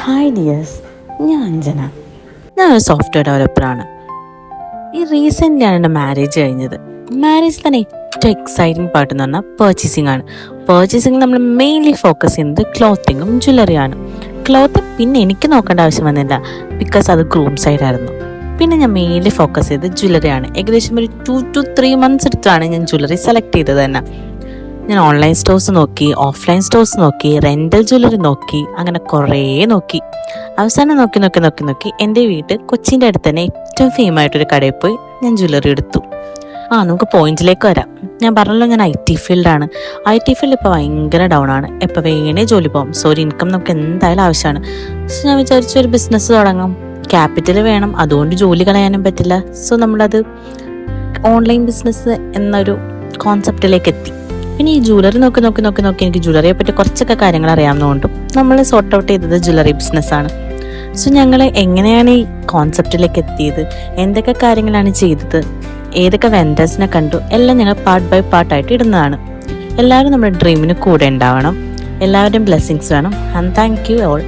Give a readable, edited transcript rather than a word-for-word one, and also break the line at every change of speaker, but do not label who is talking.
Hi dears, ഞാൻ അഞ്ജന. ഞാനൊരു software ഡെവലപ്പറാണ്. ഈ റീസെൻ്റ്ലിയാണ് എൻ്റെ മാരേജ് കഴിഞ്ഞത്. മാരേജ് തന്നെ ഏറ്റവും എക്സൈറ്റിംഗ് പാർട്ട് എന്ന് പറഞ്ഞാൽ പർച്ചേസിംഗ് ആണ്. പർച്ചേസിംഗ് നമ്മൾ മെയിൻലി ഫോക്കസ് ചെയ്യുന്നത് ക്ലോത്തിങ്ങും ജ്വല്ലറിയാണ്. ക്ലോത്ത് പിന്നെ എനിക്ക് നോക്കേണ്ട ആവശ്യം വന്നില്ല, ബിക്കോസ് അത് ഗ്രൂം സൈഡായിരുന്നു. പിന്നെ ഞാൻ മെയിൻലി ഫോക്കസ് ചെയ്ത് ജ്വല്ലറിയാണ്. ഏകദേശം ഒരു 2 to 3 months എടുത്താണ് ഞാൻ ജ്വല്ലറി സെലക്ട് ചെയ്തത് തന്നെ. ഞാൻ ഓൺലൈൻ സ്റ്റോഴ്സ് നോക്കി, ഓഫ്ലൈൻ സ്റ്റോഴ്സ് നോക്കി, റെൻ്റൽ ജ്വല്ലറി നോക്കി, അങ്ങനെ കുറേ നോക്കി. അവസാനം നോക്കി എൻ്റെ വീട് കൊച്ചിൻ്റെ അടുത്ത് തന്നെ ഏറ്റവും ഫേമായിട്ടൊരു കടയിൽ പോയി ഞാൻ ജ്വല്ലറി എടുത്തു. നമുക്ക് പോയിന്റിലേക്ക് വരാം. ഞാൻ പറഞ്ഞല്ലോ, ഞാൻ IT ഫീൽഡാണ്. IT ഫീൽഡ് ഇപ്പോൾ ഭയങ്കര ഡൗൺ ആണ്. എപ്പോൾ വേണേ ജോലി പോകും. സോ ഒരു ഇൻകം നമുക്ക് എന്തായാലും ആവശ്യമാണ്. സോ ഞാൻ വിചാരിച്ചു ഒരു ബിസിനസ് തുടങ്ങാം. ക്യാപിറ്റൽ വേണം, അതുകൊണ്ട് ജോലി കളയാനും പറ്റില്ല. സോ നമ്മളത് ഓൺലൈൻ ബിസിനസ് എന്നൊരു കോൺസെപ്റ്റിലേക്ക് എത്തി. പിന്നെ ഈ ജ്വല്ലറി നോക്കി എനിക്ക് ജ്വല്ലറിയെ പറ്റി കുറച്ചൊക്കെ കാര്യങ്ങൾ അറിയാവുന്നതുകൊണ്ടും നമ്മൾ സോർട്ട് ഔട്ട് ചെയ്തത് ജ്വല്ലറി ബിസിനസ്സാണ്. സോ ഞങ്ങൾ എങ്ങനെയാണ് ഈ കോൺസെപ്റ്റിലേക്ക് എത്തിയത്, എന്തൊക്കെ കാര്യങ്ങളാണ് ചെയ്തത്, ഏതൊക്കെ വെൻഡേഴ്സിനെ കണ്ടു, എല്ലാം ഞങ്ങൾ പാർട്ട് ബൈ പാർട്ടായിട്ട് ഇടുന്നതാണ്. എല്ലാവരും നമ്മുടെ ഡ്രീമിന് കൂടെ ഉണ്ടാവണം. എല്ലാവരുടെയും ബ്ലെസ്സിങ്സ് വേണം. And thank you all.